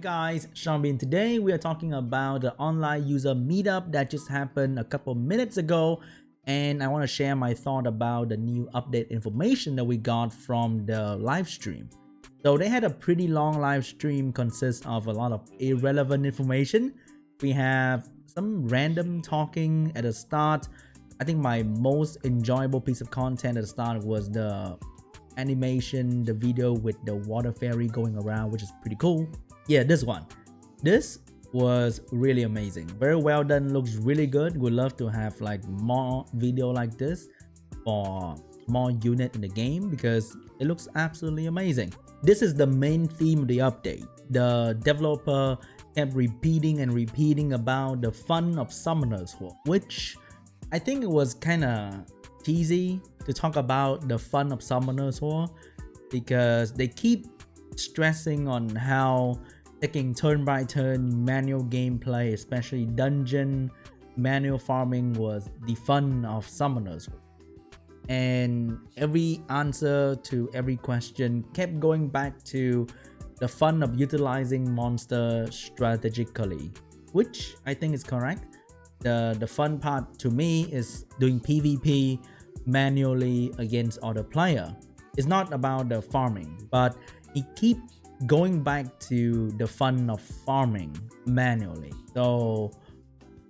Hey guys, SeanB, and today we are talking about the online user meetup that just happened a couple minutes ago, and I want to share my thought about the new update information that we got from the live stream. So they had a pretty long live stream, consists of a lot of irrelevant information. We have some random talking at the start. I think my most enjoyable piece of content at the start was the animation, the video with the water fairy going around, which is pretty cool. Yeah, this one. This was really amazing. Very well done, looks really good. Would love to have like more video like this for more unit in the game because it looks absolutely amazing. This is the main theme of the update. The developer kept repeating and repeating about the fun of Summoner's War, which I think it was kind of cheesy to talk about the fun of Summoner's War because they keep stressing on how taking turn by turn manual gameplay, especially dungeon manual farming, was the fun of Summoners. And every answer to every question kept going back to the fun of utilizing monster strategically, which I think is correct. The fun part to me is doing PvP manually against other player. It's not about the farming, but it keeps going back to the fun of farming manually. So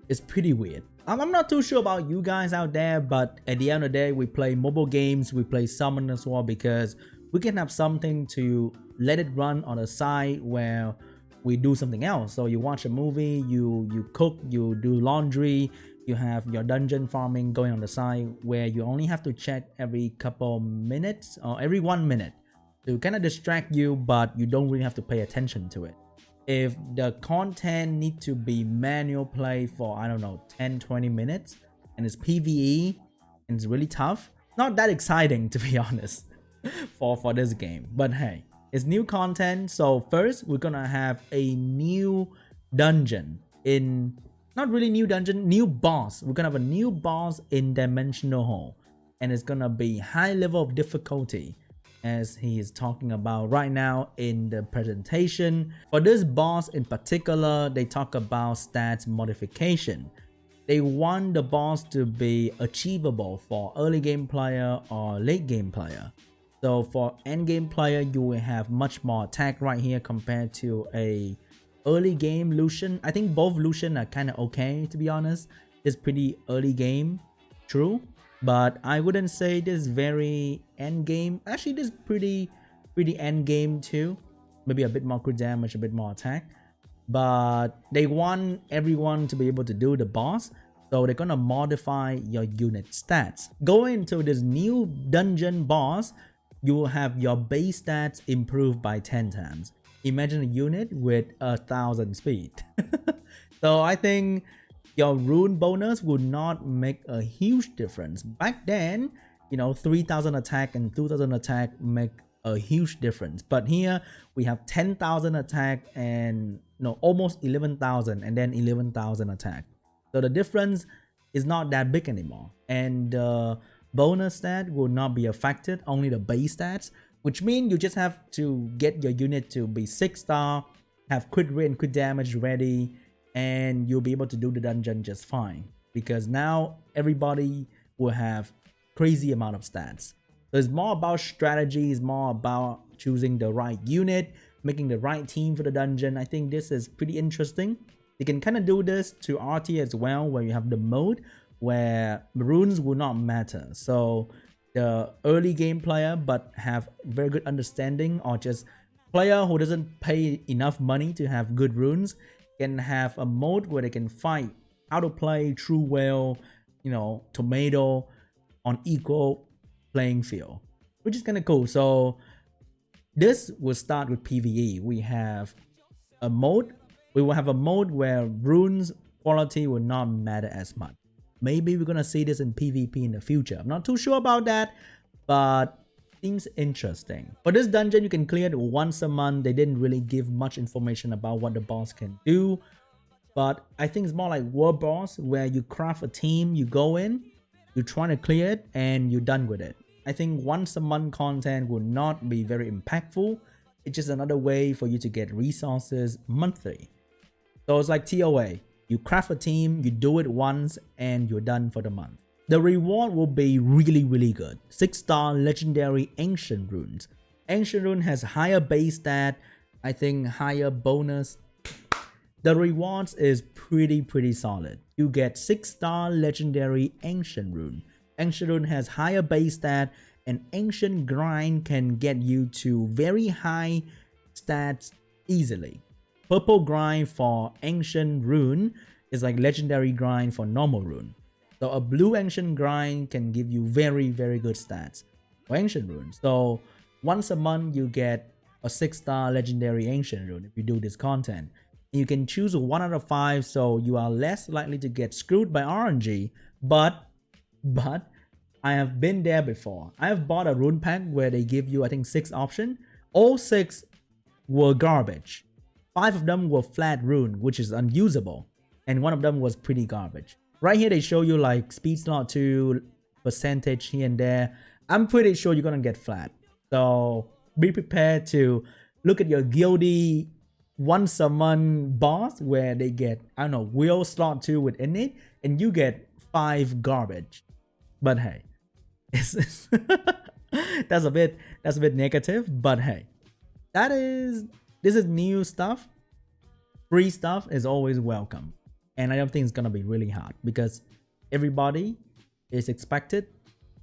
it's pretty weird. I'm not too sure about you guys out there, but at the end of the day, we play mobile games, we play Summoners War because we can have something to let it run on the side where we do something else. So you watch a movie, you cook, you do laundry, you have your dungeon farming going on the side where you only have to check every couple minutes or every 1 minute to kind of distract you, but you don't really have to pay attention to it. If the content need to be manual play for, I don't know, 10-20 minutes and it's PvE and it's really tough, not that exciting to be honest for this game. But hey, it's new content. So first we're gonna have a new dungeon in, not really new dungeon, new boss. We're gonna have a new boss in Dimensional Hall, and it's gonna be high level of difficulty, as he is talking about right now in the presentation. For this boss in particular, they talk about stats modification. They want the boss to be achievable for early game player or late game player. So for end game player, you will have much more attack right here compared to a early game Lucian. I think both Lucian are kind of okay, to be honest. It's pretty early game, true, but I wouldn't say this very end game. Actually, this is pretty end game too. Maybe a bit more crit damage, a bit more attack. But they want everyone to be able to do the boss, so they're gonna modify your unit stats. Going into this new dungeon boss, you will have your base stats improved by 10 times. Imagine a unit with 1,000 speed. So I think your rune bonus would not make a huge difference. Back then, you know, 3,000 attack and 2,000 attack make a huge difference. But here we have 10,000 attack and almost 11,000 and then 11,000 attack. So the difference is not that big anymore. And bonus stat will not be affected, only the base stats, which means you just have to get your unit to be 6-star, have crit rate and crit damage ready, and you'll be able to do the dungeon just fine, because now everybody will have crazy amount of stats. So it's more about strategy, it's more about choosing the right unit, making the right team for the dungeon. I think this is pretty interesting. You can kind of do this to RT as well, where you have the mode where runes will not matter. So the early game player but have very good understanding, or just player who doesn't pay enough money to have good runes, can have a mode where they can fight Autoplay, True Whale, Tomato on equal playing field, which is kind of cool. So this will start with PvE. We have a mode. We will have a mode where runes quality will not matter as much. Maybe we're gonna see this in PvP in the future. I'm not too sure about that, but seems interesting. For this dungeon, you can clear it once a month. They didn't really give much information about what the boss can do, but I think it's more like World Boss, where you craft a team, you go in, you try to clear it, and you're done with it. I think once a month content will not be very impactful, It's just another way for you to get resources monthly. So it's like TOA. You craft a team, you do it once, and you're done for the month. The reward will be really good. 6-star legendary ancient runes. Ancient rune has higher base stat, I think higher bonus. The rewards is pretty solid. You get 6-star legendary ancient rune. Ancient rune has higher base stat, and ancient grind can get you to very high stats easily. Purple grind for ancient rune is like legendary grind for normal rune. So a blue ancient grind can give you very good stats for ancient rune. So once a month you get a 6-star legendary ancient rune if you do this content. You can choose 1 out of 5, so you are less likely to get screwed by RNG. But I have been there before. I have bought a rune pack where they give you I think 6 options. All 6 were garbage. 5 of them were flat rune, which is unusable, and 1 of them was pretty garbage. Right here they show you like speed slot 2, percentage here and there. I'm pretty sure you're gonna get flat. So be prepared to look at your guildy once a month boss where they get, I don't know, wheel slot 2 with innate, and you get 5 garbage. But hey, that's a bit negative. But hey, this is new stuff. Free stuff is always welcome, and I don't think it's gonna be really hard because everybody is expected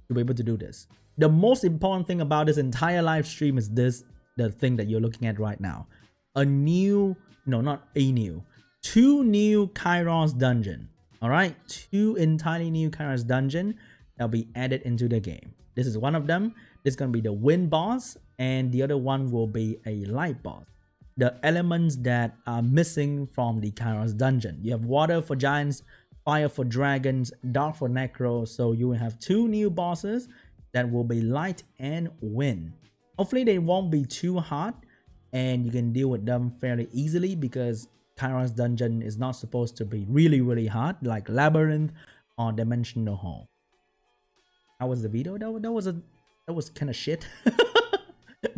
to be able to do this. The most important thing about this entire live stream is the thing that you're looking at right now. Two new Kairos dungeon. All right, 2 entirely new Kairos dungeon that'll be added into the game. This is one of them. This is gonna be the wind boss, and the other one will be a light boss. The elements that are missing from the Kairos dungeon. You have water for giants, fire for dragons, dark for necro. So you will have 2 new bosses that will be light and wind. Hopefully they won't be too hard and you can deal with them fairly easily because Kairos dungeon is not supposed to be really hard like labyrinth or dimensional hall. How was the video? That was kind of shit.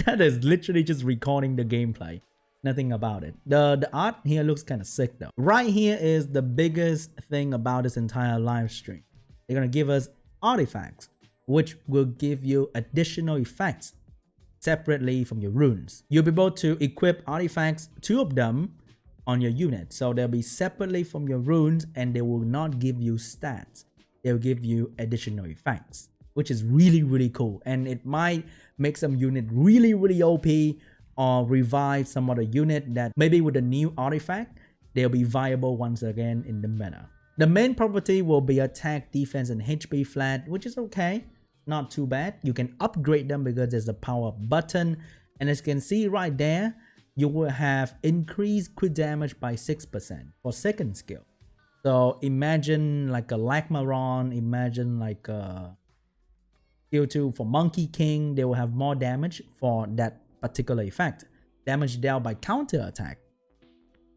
That is literally just recording the gameplay. Nothing about it. The art here looks kind of sick though. Right here is the biggest thing about this entire live stream. They're gonna give us artifacts, which will give you additional effects separately from your runes. You'll be able to equip artifacts, 2 of them, on your unit. So they'll be separately from your runes and they will not give you stats. They'll give you additional effects, which is really cool. And it might make some unit really OP or revive some other unit that maybe with a new artifact, they'll be viable once again in the meta. The main property will be attack, defense, and HP flat, which is okay. Not too bad. You can upgrade them because there's a power up button. And as you can see right there, you will have increased crit damage by 6% for second skill. So imagine like a Lachmaron, imagine like a skill 2 for Monkey King. They will have more damage for that particular effect. Damage dealt by counter attack.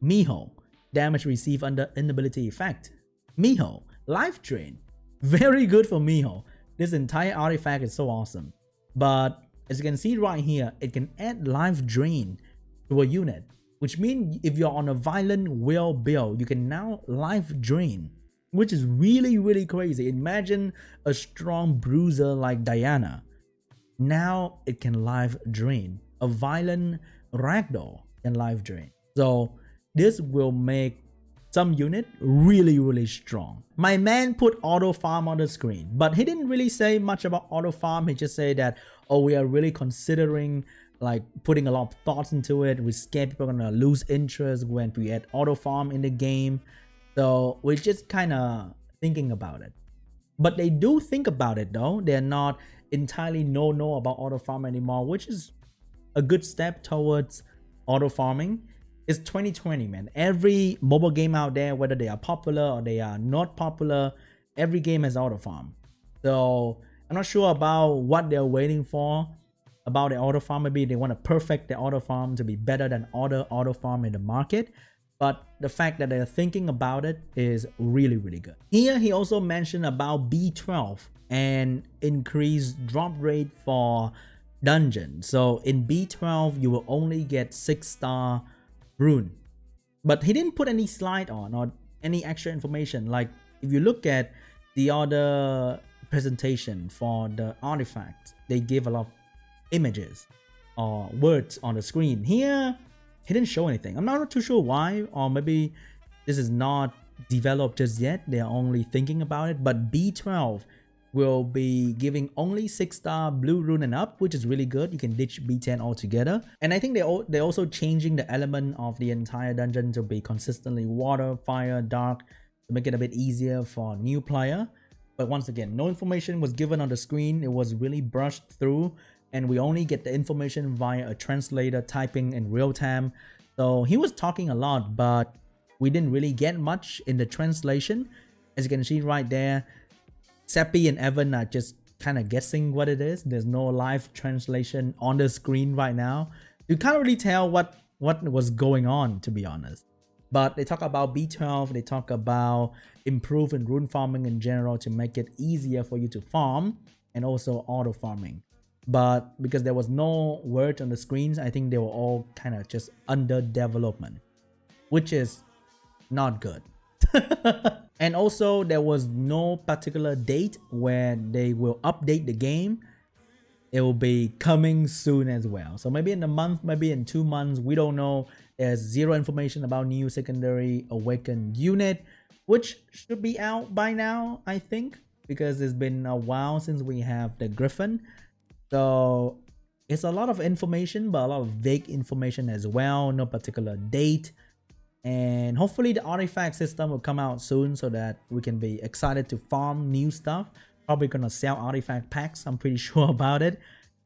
Miho, damage received under inability effect. Miho, life drain. Very good for Miho. This entire artifact is so awesome. But as you can see right here, it can add life drain to a unit, which means if you're on a violent will build, you can now life drain, which is really crazy. Imagine a strong bruiser like Diana. Now it can life drain. A violent ragdoll can life drain. So this will make some unit really strong. My man put auto farm on the screen, but he didn't really say much about auto farm. He just said that, oh, we are really considering like putting a lot of thoughts into it. We're scared people are gonna lose interest when we add auto farm in the game. So we're just kind of thinking about it. But they do think about it though. They're not entirely no about auto farm anymore, which is a good step towards auto farming. It's 2020, man. Every mobile game out there, whether they are popular or they are not popular, every game has auto farm. So I'm not sure about what they're waiting for about the auto farm. Maybe they want to perfect the auto farm to be better than other auto farm in the market. But the fact that they're thinking about it is really good. Here he also mentioned about B12 and increased drop rate for dungeon. So in B12 you will only get 6-star rune, but he didn't put any slide on or any extra information. Like if you look at the other presentation for the artifact, they give a lot of images or words on the screen. Here he didn't show anything. I'm not too sure why, or maybe this is not developed just yet, they're only thinking about it. But B12 will be giving only 6-star blue rune and up, which is really good. You can ditch B10 altogether. And I think they're also changing the element of the entire dungeon to be consistently water, fire, dark, to make it a bit easier for new player. But once again, no information was given on the screen. It was really brushed through, and we only get the information via a translator typing in real time. So he was talking a lot, but we didn't really get much in the translation. As you can see right there, Seppi and Evan are just kind of guessing what it is. There's no live translation on the screen right now. You can't really tell what was going on, to be honest. But they talk about B12, they talk about improving rune farming in general to make it easier for you to farm, and also auto farming. But because there was no word on the screens, I think they were all kind of just under development, which is not good. And also there was no particular date where they will update the game. It will be coming soon as well. So maybe in a month, maybe in 2 months, we don't know. There's zero information about new secondary awakened unit, which should be out by now, I think, because it's been a while since we have the Griffin. So it's a lot of information, but a lot of vague information as well. No particular date. And hopefully the artifact system will come out soon so that we can be excited to farm new stuff. Probably gonna sell artifact packs, I'm pretty sure about it.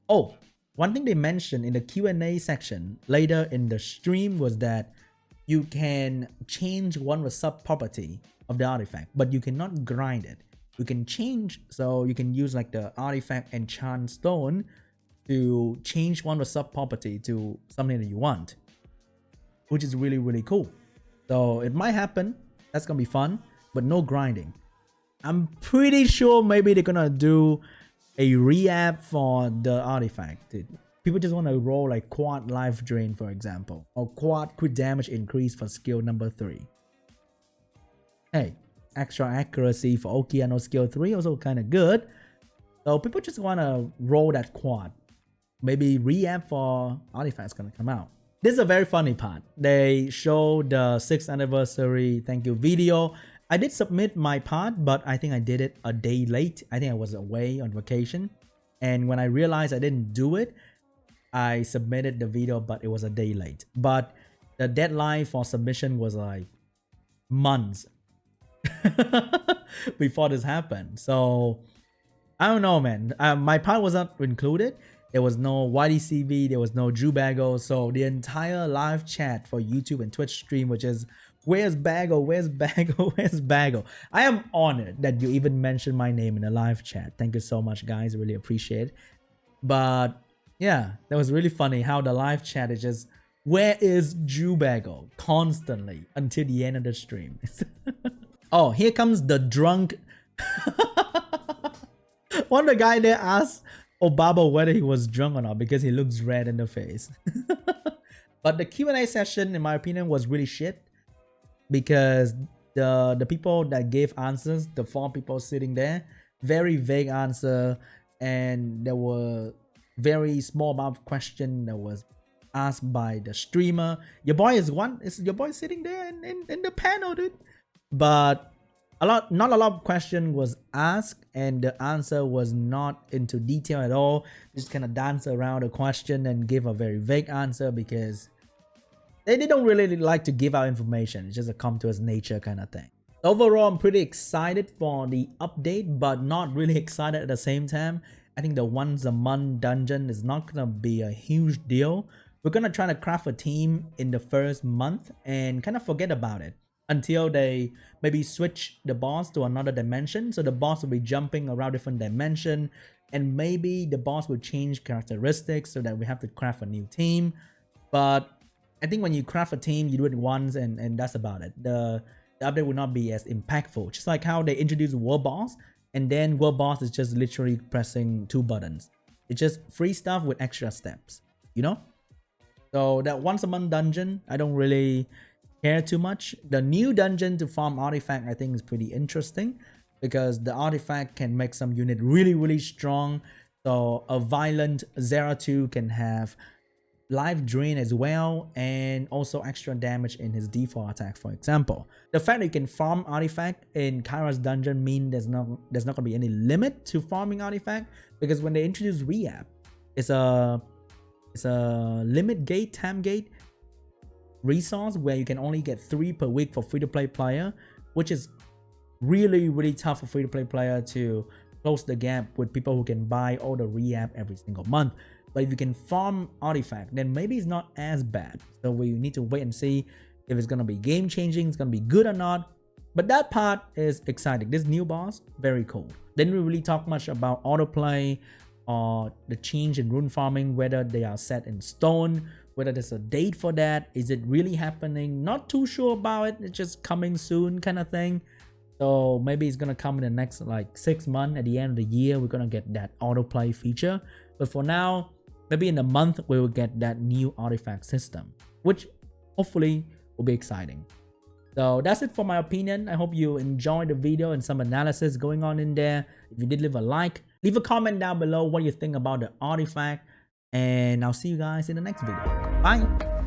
Oh, one thing they mentioned in the Q&A section later in the stream was that you can change one of the sub property of the artifact, but you cannot grind it. You can change, so you can use like the artifact enchant stone to change one of the sub property to something that you want, which is really, really cool. So it might happen. That's gonna be fun, but no grinding. I'm pretty sure maybe they're gonna do a re-app for the artifact. People just want to roll like quad life drain, for example, or quad crit damage increase for skill number 3. Hey, extra accuracy for Okiano skill 3, also kind of good. So people just want to roll that quad. Maybe re-app for artifacts gonna come out. This is a very funny part. They show the 6th anniversary thank you video. I did submit my part, but I think I did it a day late. I think I was away on vacation. And when I realized I didn't do it, I submitted the video, but it was a day late. But the deadline for submission was like months before this happened. So I don't know, man. My part was not included. There was no YDCV, there was no Jubago. So the entire live chat for YouTube and Twitch stream, which is where's Bago, where's Bago, where's Bago. I am honored that you even mentioned my name in the live chat. Thank you so much, guys. Really appreciate it. But yeah, that was really funny how the live chat is just, where is Jubago? Constantly until the end of the stream. Oh, here comes the drunk. One of the guy there asked Obaba whether he was drunk or not because he looks red in the face. But the Q&A session, in my opinion, was really shit because the people that gave answers, the 4 people sitting there, very vague answer, and there were very small amount of question that was asked by the streamer. Your boy is your boy sitting there in the panel, dude. But not a lot of question was asked, and the answer was not into detail at all. Just kind of dance around the question and give a very vague answer because they don't really like to give out information. It's just a come to us nature kind of thing. Overall, I'm pretty excited for the update, but not really excited at the same time. I think the once a month dungeon is not gonna be a huge deal. We're gonna try to craft a team in the first month and kind of forget about it until they maybe switch the boss to another dimension. So the boss will be jumping around different dimension, and maybe the boss will change characteristics so that we have to craft a new team. But I think when you craft a team, you do it once and that's about it. The update will not be as impactful. Just like how they introduced World Boss, and then World Boss is just literally pressing 2 buttons. It's just free stuff with extra steps, you know? So that once a month dungeon, I don't really care too much. The new dungeon to farm artifact, I think, is pretty interesting because the artifact can make some unit really strong. So a violent Zeratul can have life drain as well, and also extra damage in his default attack, for example. The fact that you can farm artifact in Caiross dungeon mean there's not gonna be any limit to farming artifact, because when they introduce Rehab, it's a limit gate, time gate resource where you can only get 3 per week for free-to-play player, which is really tough for free-to-play player to close the gap with people who can buy all the Rehab every single month. But if you can farm artifact, then maybe it's not as bad. So we need to wait and see if it's gonna be game changing, it's gonna be good or not. But that part is exciting. This new boss, very cool. Didn't really talk much about autoplay or the change in rune farming, whether they are set in stone, whether there's a date for that. Is it really happening? Not too sure about it. It's just coming soon kind of thing. So maybe it's gonna come in the next like 6 months. At the end of the year, we're gonna get that autoplay feature. But for now, maybe in a month, we will get that new artifact system, which hopefully will be exciting. So that's it for my opinion. I hope you enjoyed the video and some analysis going on in there. If you did, leave a like, leave a comment down below what you think about the artifact, and I'll see you guys in the next video. Bye.